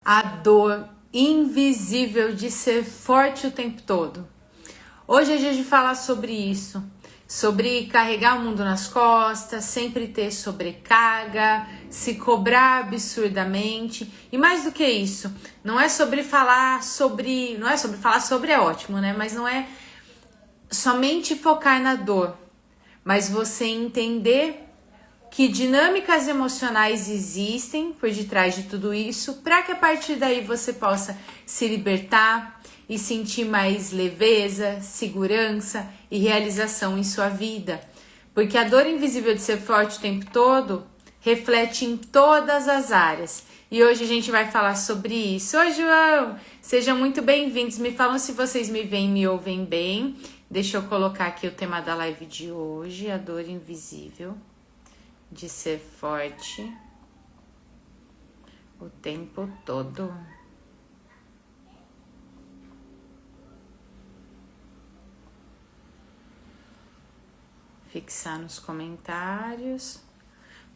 A dor invisível de ser forte o tempo todo. Hoje a gente fala sobre isso, sobre carregar o mundo nas costas, sempre ter sobrecarga, se cobrar absurdamente. E mais do que isso, não é sobre falar sobre é ótimo, né? Mas não é somente focar na dor, mas você entender que dinâmicas emocionais existem por detrás de tudo isso, para que a partir daí você possa se libertar e sentir mais leveza, segurança e realização em sua vida. Porque a dor invisível de ser forte o tempo todo reflete em todas as áreas. E hoje a gente vai falar sobre isso. Oi, João! Sejam muito bem-vindos. Me falam se vocês me veem e me ouvem bem. Deixa eu colocar aqui o tema da live de hoje, a dor invisível de ser forte o tempo todo. Fixar nos comentários,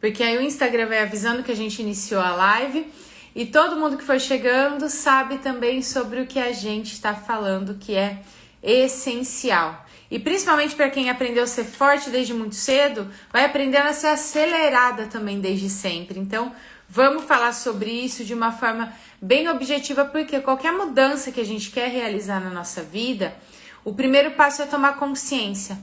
porque aí o Instagram vai avisando que a gente iniciou a live e todo mundo que for chegando sabe também sobre o que a gente está falando, que é essencial. E principalmente para quem aprendeu a ser forte desde muito cedo, vai aprendendo a ser acelerada também desde sempre. Então, vamos falar sobre isso de uma forma bem objetiva, porque qualquer mudança que a gente quer realizar na nossa vida, o primeiro passo é tomar consciência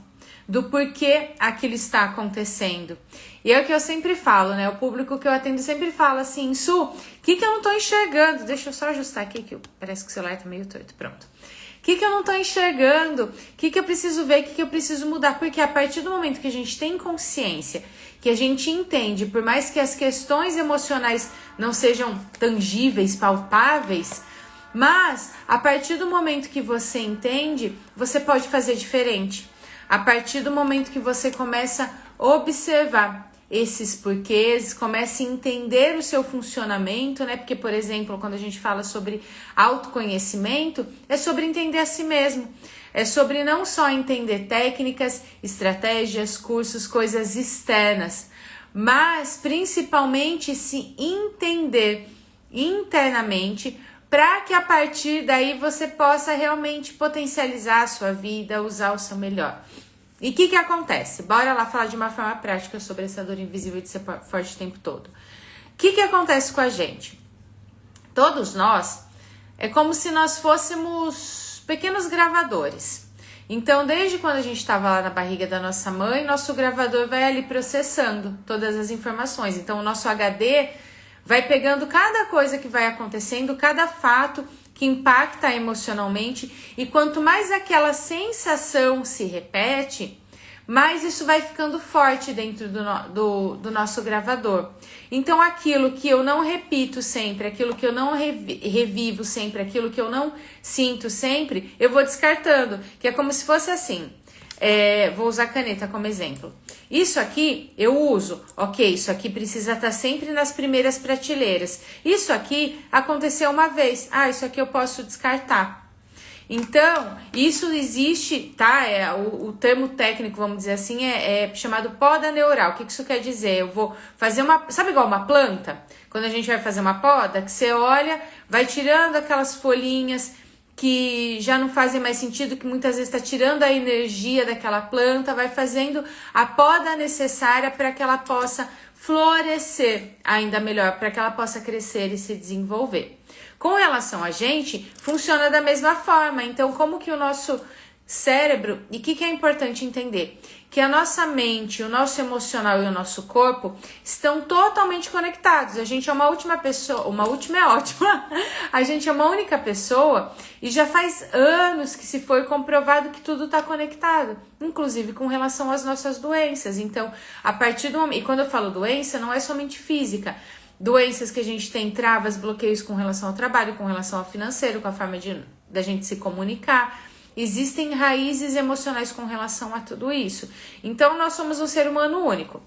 do porquê aquilo está acontecendo. E é o que eu sempre falo, né? O público que eu atendo sempre fala assim, Su, o que eu não tô enxergando? Deixa eu só ajustar aqui, que parece que o celular tá meio torto. Pronto. O que eu não tô enxergando? O que eu preciso ver? O que eu preciso mudar? Porque a partir do momento que a gente tem consciência, que a gente entende, por mais que as questões emocionais não sejam tangíveis, palpáveis, mas a partir do momento que você entende, você pode fazer diferente. A partir do momento que você começa a observar esses porquês, começa a entender o seu funcionamento, né? Porque, por exemplo, quando a gente fala sobre autoconhecimento, é sobre entender a si mesmo. É sobre não só entender técnicas, estratégias, cursos, coisas externas, mas principalmente se entender internamente, para que a partir daí você possa realmente potencializar a sua vida, usar o seu melhor. E o que acontece? Bora lá falar de uma forma prática sobre essa dor invisível de ser forte o tempo todo. O que acontece com a gente? Todos nós, é como se nós fôssemos pequenos gravadores. Então, desde quando a gente estava lá na barriga da nossa mãe, nosso gravador vai ali processando todas as informações. Então, o nosso HD vai pegando cada coisa que vai acontecendo, cada fato que impacta emocionalmente, e quanto mais aquela sensação se repete, mais isso vai ficando forte dentro do nosso gravador. Então aquilo que eu não repito sempre, aquilo que eu não revivo sempre, aquilo que eu não sinto sempre, eu vou descartando, que é como se fosse assim. Vou usar a caneta como exemplo. Isso aqui eu uso, ok, isso aqui precisa estar sempre nas primeiras prateleiras. Isso aqui aconteceu uma vez, isso aqui eu posso descartar. Então, isso existe, tá? O termo técnico, vamos dizer assim, é chamado poda neural. O que isso quer dizer? Eu vou fazer sabe igual uma planta? Quando a gente vai fazer uma poda, que você olha, vai tirando aquelas folhinhas que já não fazem mais sentido, que muitas vezes está tirando a energia daquela planta, vai fazendo a poda necessária para que ela possa florescer ainda melhor, para que ela possa crescer e se desenvolver. Com relação a gente, funciona da mesma forma. Então, como que o nosso cérebro, e o que é importante entender? Que a nossa mente, o nosso emocional e o nosso corpo estão totalmente conectados. A gente é uma última pessoa, uma última é ótima, a gente é uma única pessoa e já faz anos que se foi comprovado que tudo está conectado, inclusive com relação às nossas doenças. Então, a partir do momento, e quando eu falo doença, não é somente física, doenças que a gente tem, travas, bloqueios com relação ao trabalho, com relação ao financeiro, com a forma da gente se comunicar. Existem raízes emocionais com relação a tudo isso. Então, nós somos um ser humano único.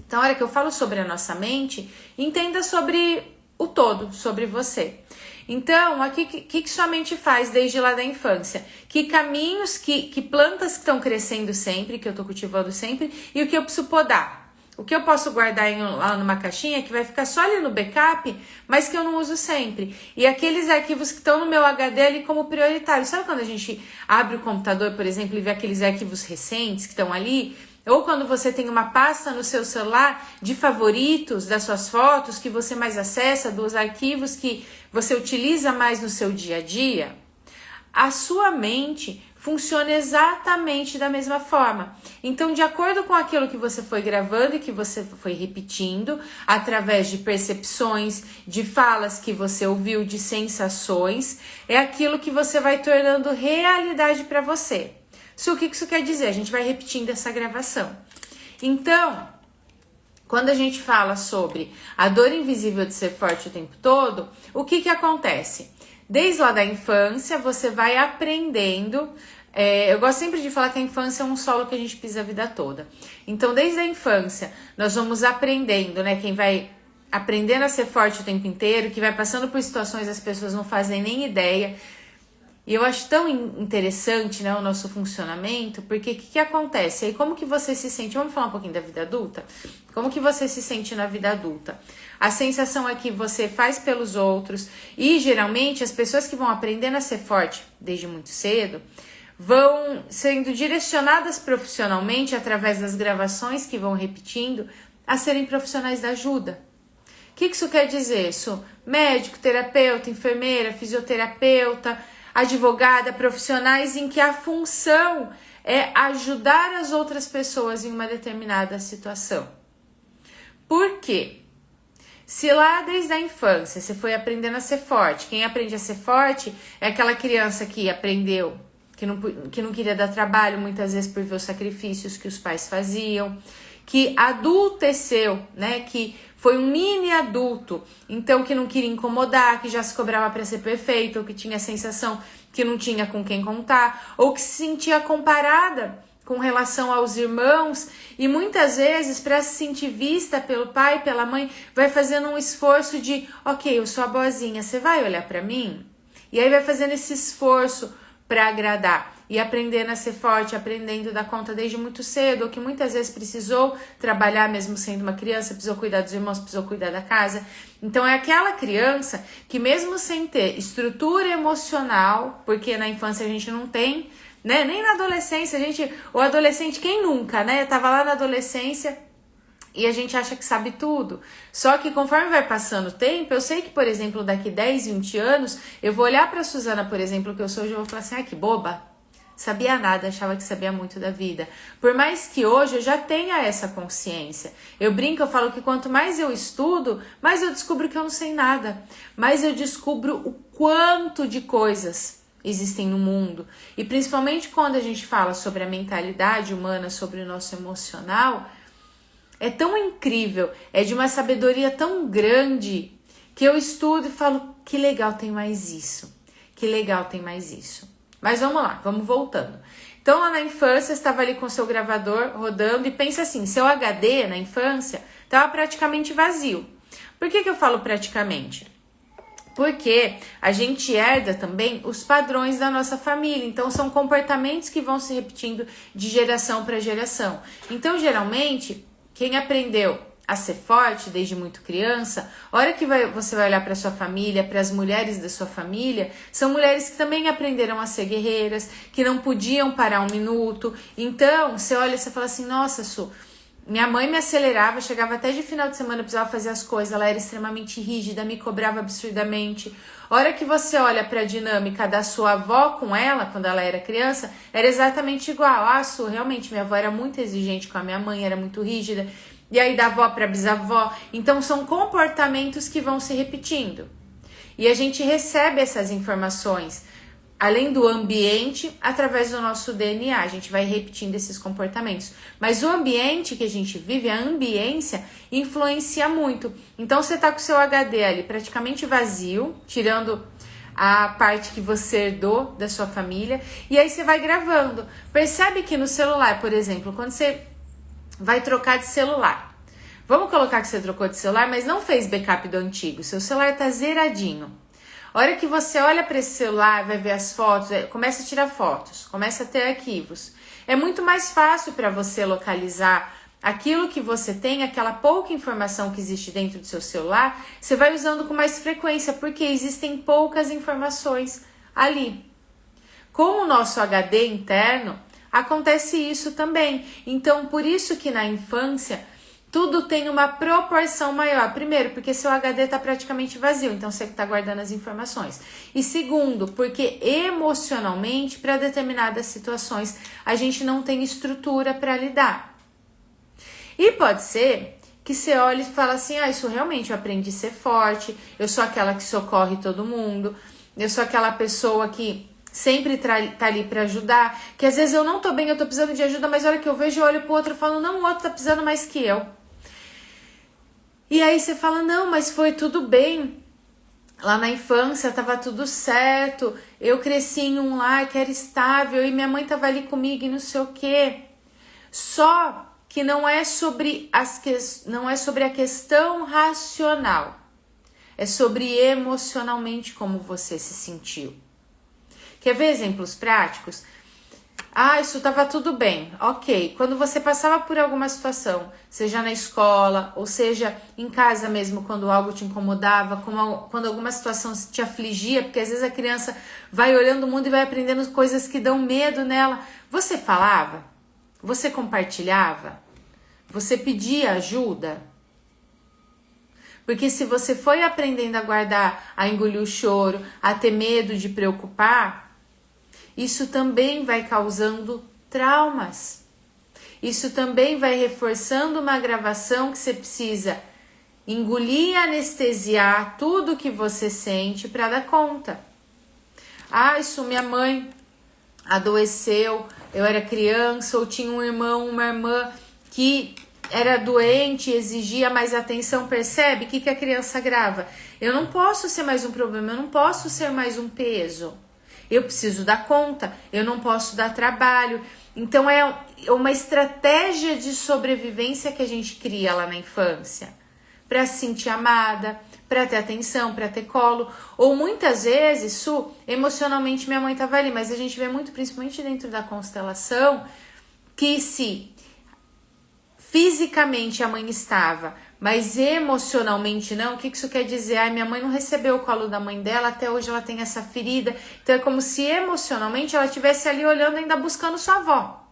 Então, a hora que eu falo sobre a nossa mente, entenda sobre o todo, sobre você. Então, o que sua mente faz desde lá da infância? Que caminhos, que plantas que estão crescendo sempre, que eu estou cultivando sempre, e o que eu preciso podar? O que eu posso guardar lá numa caixinha que vai ficar só ali no backup, mas que eu não uso sempre. E aqueles arquivos que estão no meu HD ali como prioritários. Sabe quando a gente abre o computador, por exemplo, e vê aqueles arquivos recentes que estão ali? Ou quando você tem uma pasta no seu celular de favoritos das suas fotos que você mais acessa, dos arquivos que você utiliza mais no seu dia a dia? A sua mente funciona exatamente da mesma forma. Então, de acordo com aquilo que você foi gravando e que você foi repetindo, através de percepções, de falas que você ouviu, de sensações, é aquilo que você vai tornando realidade para você. O que isso quer dizer? A gente vai repetindo essa gravação. Então, quando a gente fala sobre a dor invisível de ser forte o tempo todo, o que acontece? Desde lá da infância, você vai aprendendo. Eu gosto sempre de falar que a infância é um solo que a gente pisa a vida toda. Então, desde a infância, nós vamos aprendendo, né? Quem vai aprendendo a ser forte o tempo inteiro, que vai passando por situações as pessoas não fazem nem ideia. E eu acho tão interessante, né, o nosso funcionamento, porque o que acontece? Aí como que você se sente? Vamos falar um pouquinho da vida adulta? Como que você se sente na vida adulta? A sensação é que você faz pelos outros e geralmente as pessoas que vão aprendendo a ser forte desde muito cedo vão sendo direcionadas profissionalmente através das gravações que vão repetindo a serem profissionais da ajuda. O que isso quer dizer? Sou médico, terapeuta, enfermeira, fisioterapeuta, advogada, profissionais em que a função é ajudar as outras pessoas em uma determinada situação. Por quê? Se lá desde a infância você foi aprendendo a ser forte, quem aprende a ser forte é aquela criança que aprendeu, que não queria dar trabalho, muitas vezes por ver os sacrifícios que os pais faziam, que adulteceu, né, que foi um mini adulto, então que não queria incomodar, que já se cobrava para ser perfeito, ou que tinha a sensação que não tinha com quem contar, ou que se sentia comparada com relação aos irmãos, e muitas vezes para se sentir vista pelo pai, pela mãe, vai fazendo um esforço de, ok, eu sou a boazinha, você vai olhar para mim? E aí vai fazendo esse esforço para agradar e aprendendo a ser forte, aprendendo a dar conta desde muito cedo, ou que muitas vezes precisou trabalhar mesmo sendo uma criança, precisou cuidar dos irmãos, precisou cuidar da casa. Então é aquela criança que mesmo sem ter estrutura emocional, porque na infância a gente não tem, né? Nem na adolescência, o adolescente, quem nunca, né? Tava lá na adolescência e a gente acha que sabe tudo. Só que conforme vai passando o tempo, eu sei que, por exemplo, daqui 10, 20 anos, eu vou olhar pra Suzana, por exemplo, que eu sou hoje, eu vou falar assim, ai, que boba. Sabia nada, achava que sabia muito da vida. Por mais que hoje eu já tenha essa consciência. Eu brinco, eu falo que quanto mais eu estudo, mais eu descubro que eu não sei nada. Mais eu descubro o quanto de coisas existem no mundo. E principalmente quando a gente fala sobre a mentalidade humana, sobre o nosso emocional, é tão incrível, é de uma sabedoria tão grande que eu estudo e falo, que legal tem mais isso. Que legal tem mais isso. Mas vamos lá, vamos voltando. Então, lá na infância, estava ali com o seu gravador rodando e pensa assim, seu HD na infância estava praticamente vazio. Por que eu falo praticamente? Porque a gente herda também os padrões da nossa família. Então, são comportamentos que vão se repetindo de geração para geração. Então, geralmente, quem aprendeu a ser forte desde muito criança, a hora que você vai olhar para sua família, para as mulheres da sua família, são mulheres que também aprenderam a ser guerreiras, que não podiam parar um minuto. Então, você olha e você fala assim, nossa, Su, minha mãe me acelerava, chegava até de final de semana, eu precisava fazer as coisas, ela era extremamente rígida, me cobrava absurdamente. A hora que você olha para a dinâmica da sua avó com ela, quando ela era criança, era exatamente igual. Ah, Su, realmente, minha avó era muito exigente com a minha mãe, era muito rígida. E aí da avó para bisavó. Então são comportamentos que vão se repetindo. E a gente recebe essas informações, além do ambiente, através do nosso DNA. A gente vai repetindo esses comportamentos. Mas o ambiente que a gente vive, a ambiência, influencia muito. Então você tá com o seu HD ali praticamente vazio, tirando a parte que você herdou da sua família. E aí você vai gravando. Percebe que no celular, por exemplo, quando você vai trocar de celular. Vamos colocar que você trocou de celular, mas não fez backup do antigo. Seu celular tá zeradinho. A hora que você olha para esse celular, vai ver as fotos, começa a tirar fotos, começa a ter arquivos. É muito mais fácil para você localizar aquilo que você tem, aquela pouca informação que existe dentro do seu celular, você vai usando com mais frequência, porque existem poucas informações ali. Com o nosso HD interno, acontece isso também. Então, por isso que na infância, tudo tem uma proporção maior. Primeiro, porque seu HD está praticamente vazio, então você está guardando as informações. E segundo, porque emocionalmente, para determinadas situações, a gente não tem estrutura para lidar. E pode ser que você olhe e fale assim, isso realmente eu aprendi a ser forte, eu sou aquela que socorre todo mundo, eu sou aquela pessoa que sempre tá ali para ajudar, que às vezes eu não tô bem, eu tô precisando de ajuda, mas a hora que eu vejo, eu olho pro outro e falo, não, o outro tá precisando mais que eu. E aí você fala, não, mas foi tudo bem, lá na infância tava tudo certo, eu cresci em um lar que era estável e minha mãe tava ali comigo e não sei o quê. Só que não é sobre a questão racional, é sobre emocionalmente como você se sentiu. Quer ver exemplos práticos? Isso tava tudo bem, ok. Quando você passava por alguma situação, seja na escola, ou seja em casa mesmo, quando algo te incomodava, quando alguma situação te afligia, porque às vezes a criança vai olhando o mundo e vai aprendendo coisas que dão medo nela. Você falava? Você compartilhava? Você pedia ajuda? Porque se você foi aprendendo a guardar, a engolir o choro, a ter medo de preocupar, isso também vai causando traumas. Isso também vai reforçando uma gravação que você precisa engolir e anestesiar tudo que você sente para dar conta. Isso minha mãe adoeceu, eu era criança, ou tinha um irmão, uma irmã que era doente, exigia mais atenção, percebe? O que a criança grava? Eu não posso ser mais um problema, eu não posso ser mais um peso. Eu preciso dar conta, eu não posso dar trabalho. Então é uma estratégia de sobrevivência que a gente cria lá na infância. Para se sentir amada, para ter atenção, para ter colo. Ou muitas vezes, emocionalmente minha mãe estava ali, mas a gente vê muito, principalmente dentro da constelação, que se fisicamente a mãe estava, mas emocionalmente não, o que isso quer dizer? Minha mãe não recebeu o colo da mãe dela, até hoje ela tem essa ferida. Então é como se emocionalmente ela estivesse ali olhando, ainda buscando sua avó.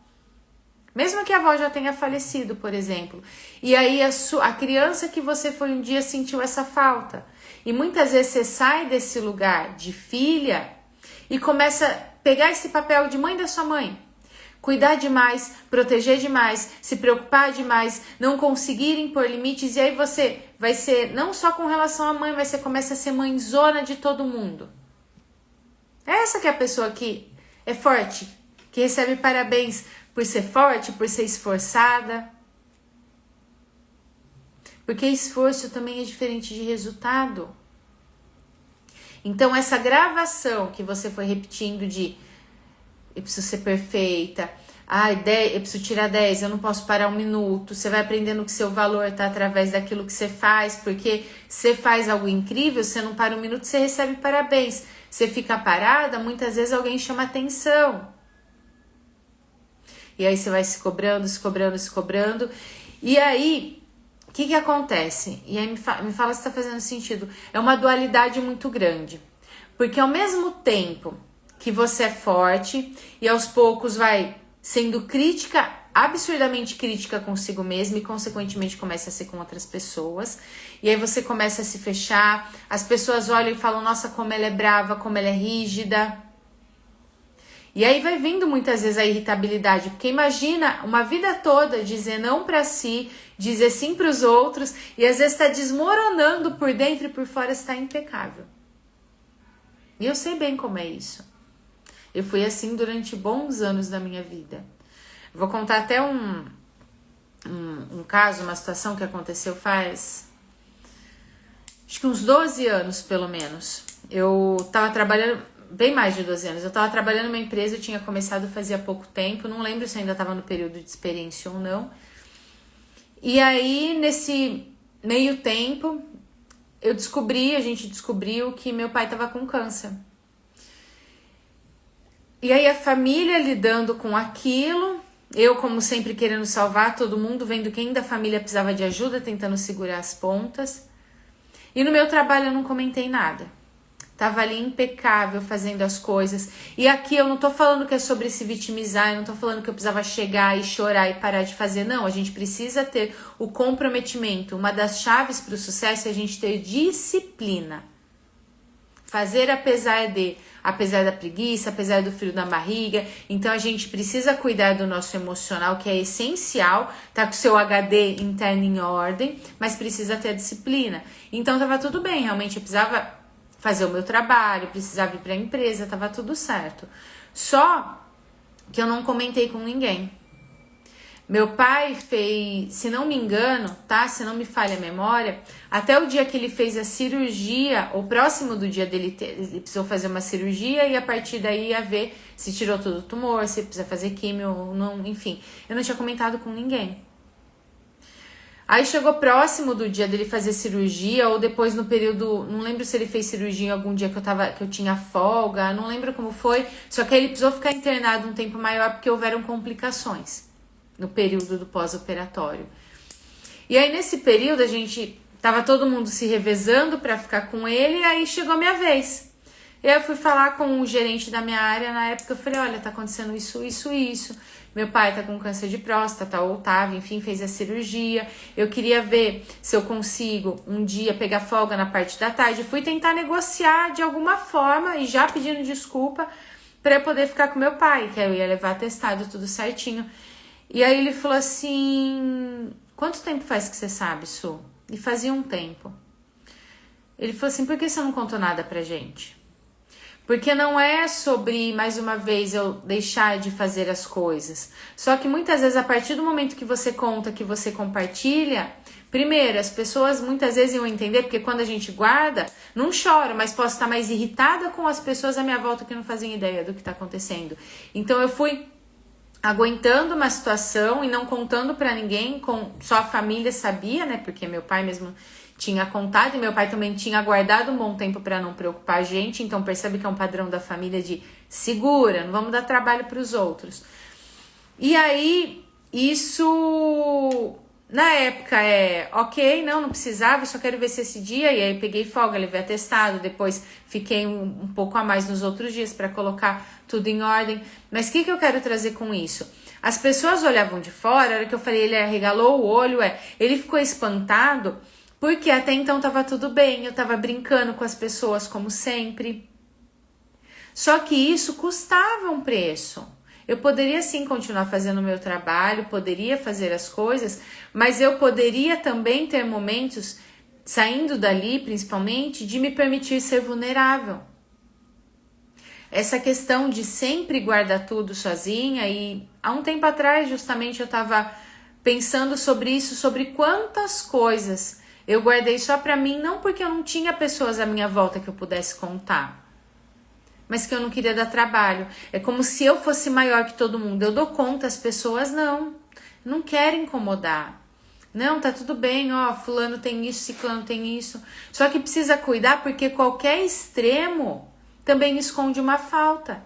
Mesmo que a avó já tenha falecido, por exemplo. E aí a criança que você foi um dia sentiu essa falta. E muitas vezes você sai desse lugar de filha e começa a pegar esse papel de mãe da sua mãe. Cuidar demais, proteger demais, se preocupar demais, não conseguir impor limites. E aí você vai ser, não só com relação à mãe, mas você começa a ser mãezona de todo mundo. Essa que é a pessoa que é forte, que recebe parabéns por ser forte, por ser esforçada. Porque esforço também é diferente de resultado. Então essa gravação que você foi repetindo de eu preciso ser perfeita, eu preciso tirar 10, eu não posso parar 1 minuto. Você vai aprendendo que seu valor está através daquilo que você faz, porque você faz algo incrível, você não para 1 minuto, você recebe parabéns. Você fica parada, muitas vezes alguém chama atenção. E aí você vai se cobrando, se cobrando, se cobrando. E aí, o que acontece? E aí me fala se está fazendo sentido. É uma dualidade muito grande. Porque ao mesmo tempo que você é forte e aos poucos vai sendo crítica, absurdamente crítica consigo mesma e consequentemente começa a ser com outras pessoas. E aí você começa a se fechar, as pessoas olham e falam, nossa, como ela é brava, como ela é rígida. E aí vai vindo muitas vezes a irritabilidade, porque imagina uma vida toda dizer não pra si, dizer sim pros outros e às vezes tá desmoronando por dentro e por fora está impecável. E eu sei bem como é isso. Eu fui assim durante bons anos da minha vida. Vou contar até um caso, uma situação que aconteceu faz acho que uns 12 anos pelo menos. Eu tava trabalhando, bem mais de 12 anos, eu tava trabalhando numa empresa, eu tinha começado fazia pouco tempo, não lembro se eu ainda tava no período de experiência ou não. E aí, nesse meio tempo, a gente descobriu que meu pai tava com câncer. E aí a família lidando com aquilo, Eu, como sempre, querendo salvar todo mundo, vendo quem da família precisava de ajuda, tentando segurar as pontas. E no meu trabalho eu não comentei nada. Tava ali impecável fazendo as coisas. E aqui eu não tô falando que é sobre se vitimizar, eu não tô falando que eu precisava chegar e chorar e parar de fazer. Não, a gente precisa ter o comprometimento. Uma das chaves para o sucesso é a gente ter disciplina. Fazer apesar da preguiça, apesar do frio na barriga. Então a gente precisa cuidar do nosso emocional, que é essencial, tá com o seu HD interno em ordem, mas precisa ter a disciplina. Então tava tudo bem, realmente eu precisava fazer o meu trabalho, precisava ir para a empresa, tava tudo certo. Só que eu não comentei com ninguém. Meu pai fez, se não me engano, tá? Se não me falha a memória, até o dia que ele fez a cirurgia, ou próximo do dia dele, ele precisou fazer uma cirurgia e a partir daí ia ver se tirou todo o tumor, se precisa fazer químio ou não, enfim. Eu não tinha comentado com ninguém. Aí chegou próximo do dia dele fazer cirurgia, ou depois no período, não lembro se ele fez cirurgia em algum dia que eu tinha folga, não lembro como foi, só que aí ele precisou ficar internado um tempo maior porque houveram complicações no período do pós-operatório. E aí nesse período a gente tava todo mundo se revezando para ficar com ele, e aí chegou a minha vez. E aí eu fui falar com o gerente da minha área, na época eu falei, olha, tá acontecendo isso. Meu pai tá com câncer de próstata, ou tava, enfim, fez a cirurgia. Eu queria ver se eu consigo um dia pegar folga na parte da tarde. Fui tentar negociar de alguma forma e já pedindo desculpa para eu poder ficar com meu pai, que aí eu ia levar atestado, tudo certinho. E aí ele falou assim, quanto tempo faz que você sabe, Su? E fazia um tempo. Ele falou assim, por que você não contou nada pra gente? Porque não é sobre, mais uma vez, eu deixar de fazer as coisas. Só que muitas vezes, a partir do momento que você conta, que você compartilha, primeiro, as pessoas muitas vezes iam entender, porque quando a gente guarda, não choro, mas posso estar mais irritada com as pessoas à minha volta que não fazem ideia do que está acontecendo. Então eu fui aguentando uma situação e não contando pra ninguém, só a família sabia, né? Porque meu pai mesmo tinha contado e meu pai também tinha guardado um bom tempo pra não preocupar a gente. Então percebe que é um padrão da família de segura, não vamos dar trabalho pros outros. E aí, isso na época ok, não precisava, só quero ver se esse dia, e aí peguei folga, levei atestado, depois fiquei um pouco a mais nos outros dias para colocar tudo em ordem. Mas o que eu quero trazer com isso? As pessoas olhavam de fora, a hora que eu falei, ele arregalou o olho, ele ficou espantado, porque até então tava tudo bem, eu tava brincando com as pessoas como sempre. Só que isso custava um preço. Eu poderia sim continuar fazendo o meu trabalho, poderia fazer as coisas, mas eu poderia também ter momentos, saindo dali principalmente, de me permitir ser vulnerável. Essa questão de sempre guardar tudo sozinha, e há um tempo atrás justamente eu estava pensando sobre isso, sobre quantas coisas eu guardei só para mim, não porque eu não tinha pessoas à minha volta que eu pudesse contar, mas que eu não queria dar trabalho. É como se eu fosse maior que todo mundo. Eu dou conta, as pessoas não querem incomodar. Não, tá tudo bem, ó, fulano tem isso, ciclano tem isso. Só que precisa cuidar porque qualquer extremo também esconde uma falta.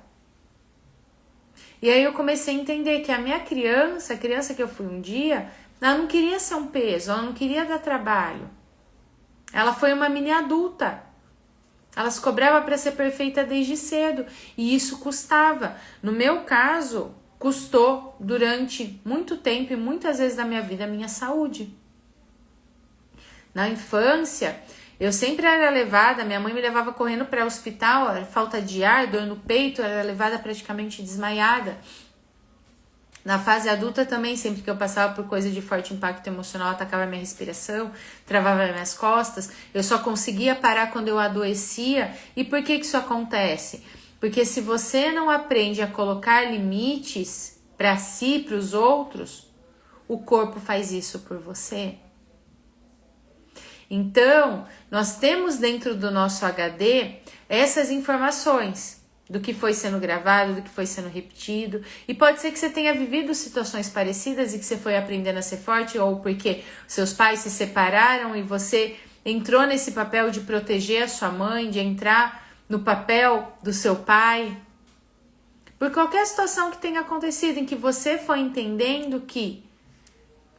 E aí eu comecei a entender que a minha criança, a criança que eu fui um dia, ela não queria ser um peso, ela não queria dar trabalho. Ela foi uma mini adulta. Ela se cobrava para ser perfeita desde cedo e isso custava. No meu caso, custou durante muito tempo e muitas vezes na minha vida a minha saúde. Na infância, eu sempre era levada, minha mãe me levava correndo para o hospital, falta de ar, dor no peito, eu era levada praticamente desmaiada. Na fase adulta também, sempre que eu passava por coisa de forte impacto emocional, atacava minha respiração, travava minhas costas. Eu só conseguia parar quando eu adoecia. E por que isso acontece? Porque se você não aprende a colocar limites para si, para os outros, o corpo faz isso por você. Então, nós temos dentro do nosso HD essas informações do que foi sendo gravado, do que foi sendo repetido. E pode ser que você tenha vivido situações parecidas e que você foi aprendendo a ser forte, ou porque seus pais se separaram e você entrou nesse papel de proteger a sua mãe, de entrar no papel do seu pai. Por qualquer situação que tenha acontecido, em que você foi entendendo que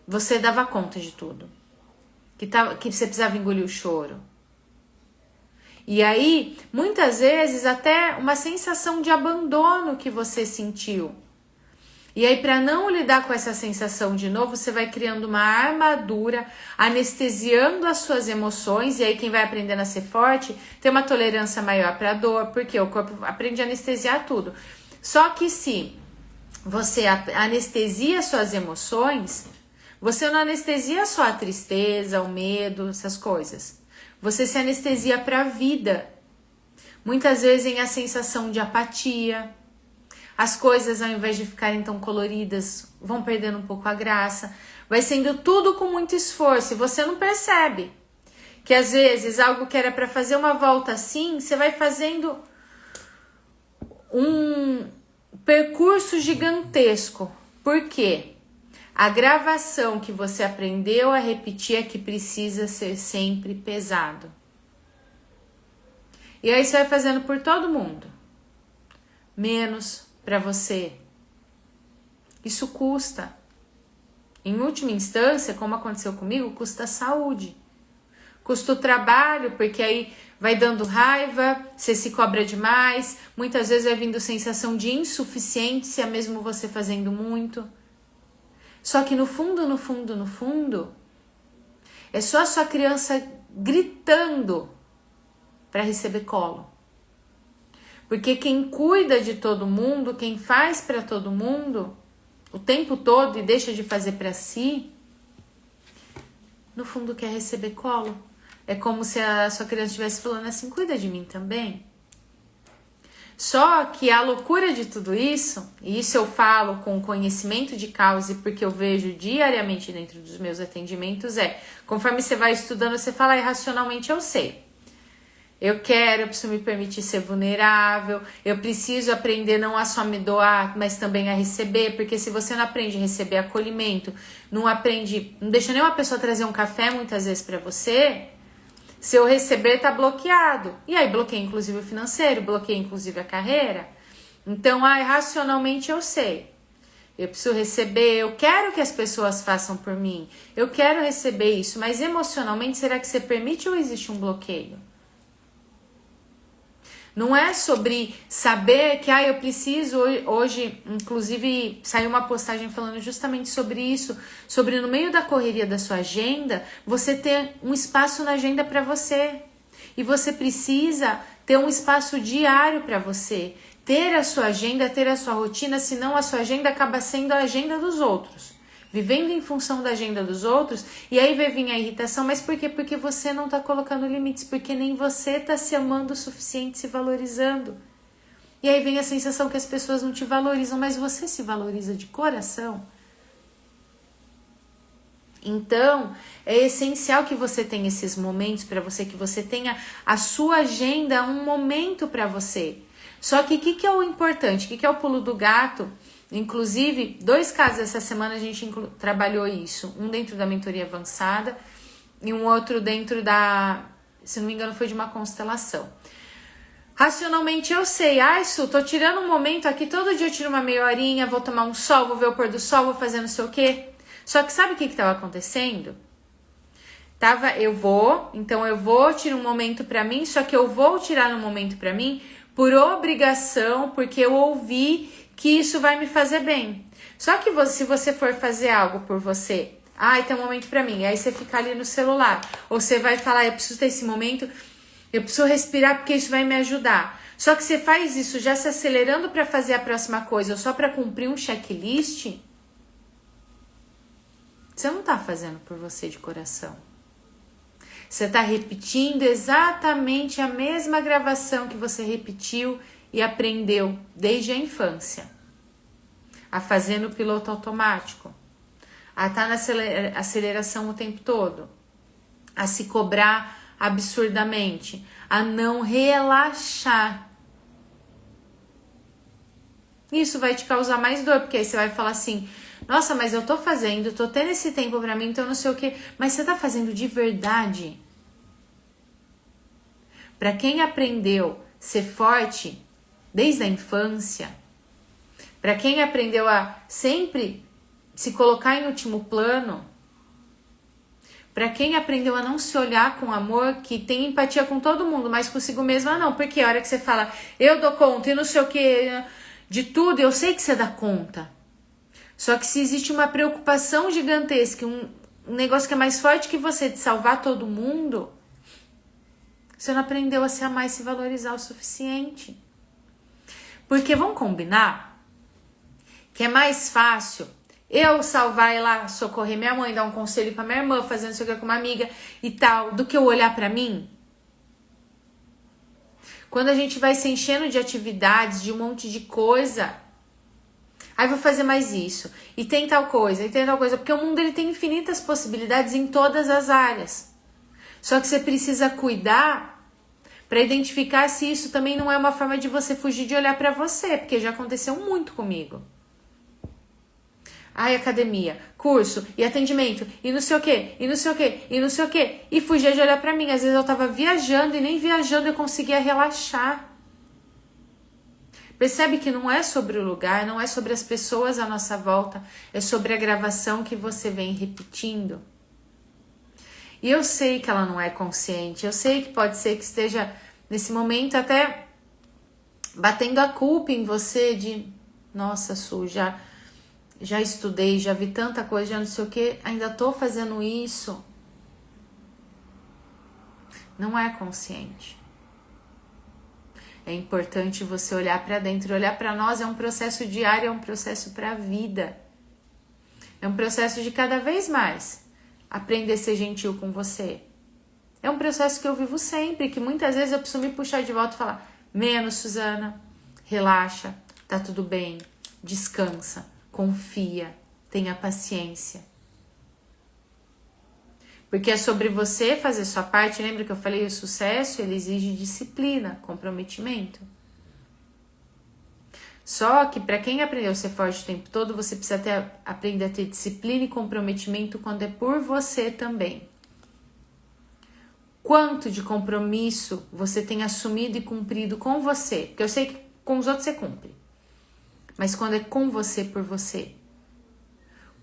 você dava conta de tudo. Que você precisava engolir o choro. E aí, muitas vezes, até uma sensação de abandono que você sentiu. E aí, para não lidar com essa sensação de novo, você vai criando uma armadura, anestesiando as suas emoções. E aí, quem vai aprendendo a ser forte tem uma tolerância maior para a dor, porque o corpo aprende a anestesiar tudo. Só que se você anestesia suas emoções, você não anestesia só a tristeza, o medo, essas coisas. Você se anestesia para a vida. Muitas vezes em a sensação de apatia. As coisas, ao invés de ficarem tão coloridas, vão perdendo um pouco a graça. Vai sendo tudo com muito esforço e você não percebe. Que às vezes algo que era para fazer uma volta assim, você vai fazendo um percurso gigantesco. Por quê? A gravação que você aprendeu a repetir é que precisa ser sempre pesado. E aí você vai fazendo por todo mundo. Menos para você. Isso custa. Em última instância, como aconteceu comigo, custa saúde. Custa o trabalho, porque aí vai dando raiva, você se cobra demais. Muitas vezes vai vindo sensação de insuficiência, mesmo você fazendo muito. Só que no fundo, é só a sua criança gritando para receber colo. Porque quem cuida de todo mundo, quem faz para todo mundo, o tempo todo e deixa de fazer para si, no fundo quer receber colo. É como se a sua criança estivesse falando assim, cuida de mim também. Só que a loucura de tudo isso, e isso eu falo com conhecimento de causa, porque eu vejo diariamente dentro dos meus atendimentos, conforme você vai estudando, você fala, racionalmente eu sei. Eu preciso me permitir ser vulnerável, eu preciso aprender não a só me doar, mas também a receber, porque se você não aprende a receber acolhimento, não deixa nenhuma pessoa trazer um café muitas vezes para você, seu receber tá bloqueado. E aí bloqueia inclusive o financeiro, bloqueia inclusive a carreira. Então, racionalmente eu sei. Eu preciso receber, eu quero que as pessoas façam por mim. Eu quero receber isso, mas emocionalmente será que você permite ou existe um bloqueio? Não é sobre saber que eu preciso, hoje inclusive saiu uma postagem falando justamente sobre isso, sobre no meio da correria da sua agenda, você ter um espaço na agenda para você. E você precisa ter um espaço diário para você, ter a sua agenda, ter a sua rotina, senão a sua agenda acaba sendo a agenda dos outros. Vivendo em função da agenda dos outros, e aí vai vir a irritação, mas por quê? Porque você não tá colocando limites, porque nem você tá se amando o suficiente, se valorizando. E aí vem a sensação que as pessoas não te valorizam, mas você se valoriza de coração. Então, é essencial que você tenha esses momentos para você, que você tenha a sua agenda, um momento para você. Só que o que é o importante? O que é o pulo do gato? Inclusive, 2 casos essa semana a gente trabalhou isso. Um dentro da mentoria avançada e um outro dentro se não me engano, foi de uma constelação. Racionalmente eu sei, Su, tô tirando um momento aqui, todo dia eu tiro uma meia horinha, vou tomar um sol, vou ver o pôr do sol, vou fazer não sei o quê. Só que sabe o que estava acontecendo? Eu vou, tiro um momento pra mim, só que eu vou tirar um momento pra mim por obrigação, porque eu ouvi que isso vai me fazer bem. Só que se você for fazer algo por você, tem um momento pra mim, aí você fica ali no celular, ou você vai falar, eu preciso ter esse momento, eu preciso respirar porque isso vai me ajudar. Só que você faz isso já se acelerando pra fazer a próxima coisa, ou só pra cumprir um checklist, você não tá fazendo por você de coração. Você tá repetindo exatamente a mesma gravação que você repetiu e aprendeu desde a infância, a fazer no piloto automático, a estar na aceleração o tempo todo, a se cobrar absurdamente, a não relaxar. Isso vai te causar mais dor, porque aí você vai falar assim, nossa, mas eu tô fazendo, tô tendo esse tempo pra mim, então não sei o que, mas você tá fazendo de verdade? Pra quem aprendeu ser forte desde a infância, Para quem aprendeu a sempre se colocar em último plano, para quem aprendeu a não se olhar com amor, que tem empatia com todo mundo, mas consigo mesma não, porque a hora que você fala, eu dou conta e não sei o que, de tudo, eu sei que você dá conta. Só que se existe uma preocupação gigantesca, um negócio que é mais forte que você de salvar todo mundo, você não aprendeu a se amar e se valorizar o suficiente. Porque vamos combinar que é mais fácil eu salvar e lá socorrer minha mãe, dar um conselho pra minha irmã, fazer não sei o que com uma amiga e tal, do que eu olhar pra mim? Quando a gente vai se enchendo de atividades, de um monte de coisa, aí vou fazer mais isso, e tem tal coisa, e tem tal coisa, porque o mundo ele tem infinitas possibilidades em todas as áreas. Só que você precisa cuidar para identificar se isso também não é uma forma de você fugir de olhar para você, porque já aconteceu muito comigo. Ai, academia, curso, e atendimento, e não sei o que, e não sei o que, e não sei o que, e fugia de olhar pra mim. Às vezes eu tava viajando e nem viajando eu conseguia relaxar. Percebe que não é sobre o lugar, não é sobre as pessoas à nossa volta, é sobre a gravação que você vem repetindo. E eu sei que ela não é consciente, eu sei que pode ser que esteja nesse momento até batendo a culpa em você de, nossa, Su, já estudei, já vi tanta coisa, já não sei o que, ainda tô fazendo isso. Não é consciente. É importante você olhar para dentro. Olhar para nós é um processo diário, é um processo para a vida. É um processo de cada vez mais aprender a ser gentil com você. É um processo que eu vivo sempre, que muitas vezes eu preciso me puxar de volta e falar, menos, Suzana, relaxa, tá tudo bem, descansa. Confia, tenha paciência. Porque é sobre você fazer sua parte. Lembra que eu falei, o sucesso ele exige disciplina, comprometimento. Só que para quem aprendeu a ser forte o tempo todo, você precisa aprender a ter disciplina e comprometimento quando é por você também. Quanto de compromisso você tem assumido e cumprido com você? Porque eu sei que com os outros você cumpre. Mas quando é com você, por você.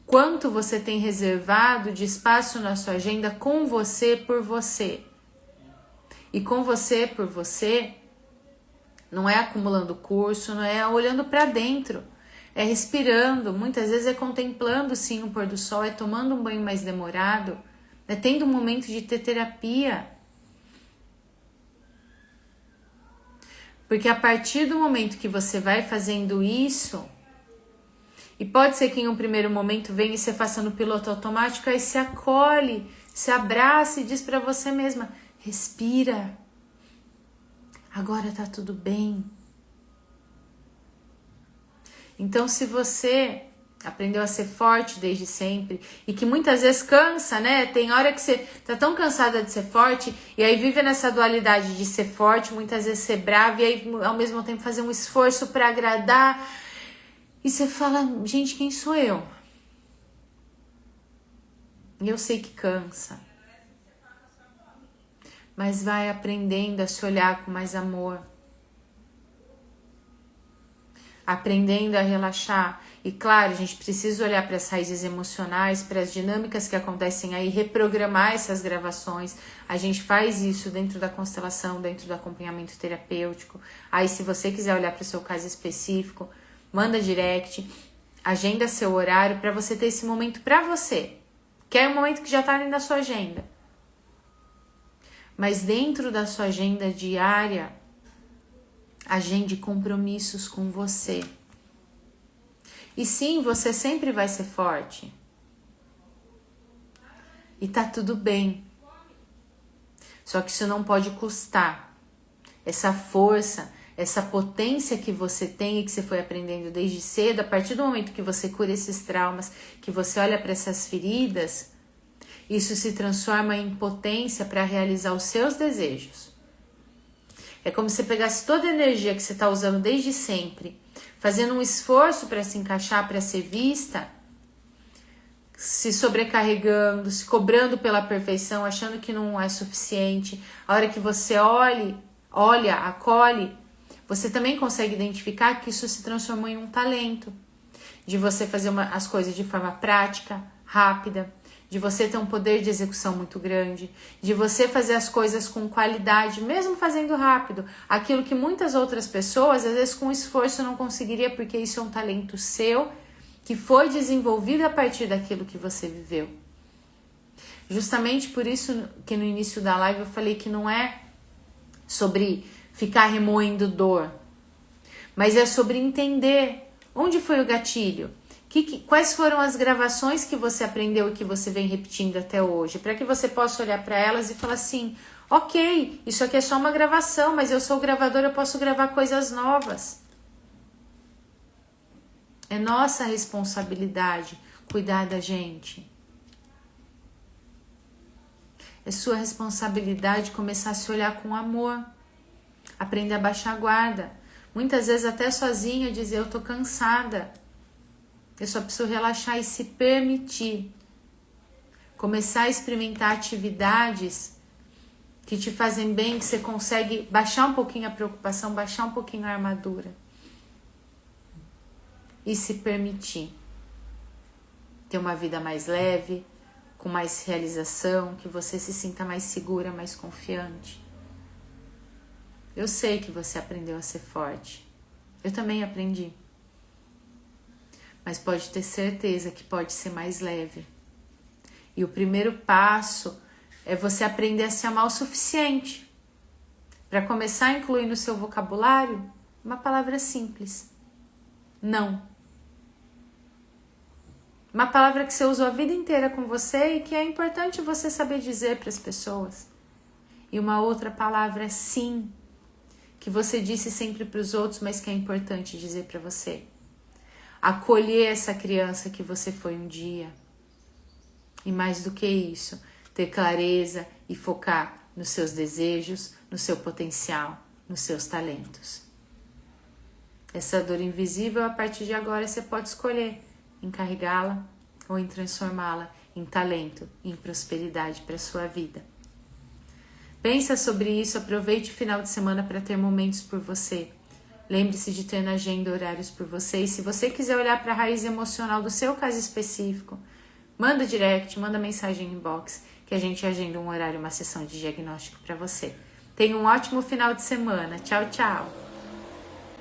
Quanto você tem reservado de espaço na sua agenda com você, por você. E com você, por você, não é acumulando curso, não é olhando para dentro. É respirando, muitas vezes é contemplando sim o pôr do sol, é tomando um banho mais demorado, é tendo um momento de ter terapia. Porque a partir do momento que você vai fazendo isso, e pode ser que em um primeiro momento venha e você faça no piloto automático, aí se acolhe, se abraça e diz para você mesma, respira, agora tá tudo bem. Então se você aprendeu a ser forte desde sempre e que muitas vezes cansa, né? Tem hora que você tá tão cansada de ser forte e aí vive nessa dualidade de ser forte, muitas vezes ser brava e aí ao mesmo tempo fazer um esforço para agradar e você fala, gente, quem sou eu? E eu sei que cansa, mas vai aprendendo a se olhar com mais amor, aprendendo a relaxar. E claro, a gente precisa olhar para as raízes emocionais, para as dinâmicas que acontecem aí, reprogramar essas gravações. A gente faz isso dentro da constelação, dentro do acompanhamento terapêutico. Aí se você quiser olhar para o seu caso específico, manda direct, agenda seu horário para você ter esse momento para você. Que é um momento que já está ali na sua agenda. Mas dentro da sua agenda diária, agende compromissos com você. E sim, você sempre vai ser forte. E tá tudo bem. Só que isso não pode custar. Essa força, essa potência que você tem e que você foi aprendendo desde cedo, a partir do momento que você cura esses traumas, que você olha para essas feridas, isso se transforma em potência para realizar os seus desejos. É como se você pegasse toda a energia que você está usando desde sempre, fazendo um esforço para se encaixar, para ser vista, se sobrecarregando, se cobrando pela perfeição, achando que não é suficiente. A hora que você olha, acolhe, você também consegue identificar que isso se transformou em um talento, de você fazer as coisas de forma prática, rápida, de você ter um poder de execução muito grande, de você fazer as coisas com qualidade, mesmo fazendo rápido, aquilo que muitas outras pessoas, às vezes com esforço, não conseguiria, porque isso é um talento seu, que foi desenvolvido a partir daquilo que você viveu. Justamente por isso que no início da live eu falei que não é sobre ficar remoendo dor, mas é sobre entender onde foi o gatilho, quais foram as gravações que você aprendeu e que você vem repetindo até hoje, para que você possa olhar para elas e falar assim, ok, isso aqui é só uma gravação, mas eu sou gravador, eu posso gravar coisas novas. É nossa responsabilidade cuidar da gente. É sua responsabilidade começar a se olhar com amor, aprender a baixar a guarda. Muitas vezes até sozinha dizer, eu tô cansada. Eu só preciso relaxar e se permitir. Começar a experimentar atividades que te fazem bem, que você consegue baixar um pouquinho a preocupação, baixar um pouquinho a armadura. E se permitir. Ter uma vida mais leve, com mais realização, que você se sinta mais segura, mais confiante. Eu sei que você aprendeu a ser forte. Eu também aprendi. Mas pode ter certeza que pode ser mais leve. E o primeiro passo é você aprender a se amar o suficiente para começar a incluir no seu vocabulário uma palavra simples. Não. Uma palavra que você usou a vida inteira com você e que é importante você saber dizer para as pessoas. E uma outra palavra, sim, que você disse sempre para os outros, mas que é importante dizer para você. Acolher essa criança que você foi um dia. E mais do que isso, ter clareza e focar nos seus desejos, no seu potencial, nos seus talentos. Essa dor invisível, a partir de agora, você pode escolher em carregá-la ou em transformá-la em talento, em prosperidade para a sua vida. Pensa sobre isso, aproveite o final de semana para ter momentos por você. Lembre-se de ter na agenda horários por você. E se você quiser olhar para a raiz emocional do seu caso específico, manda direct, manda mensagem inbox, que a gente agenda um horário, uma sessão de diagnóstico para você. Tenha um ótimo final de semana. Tchau, tchau!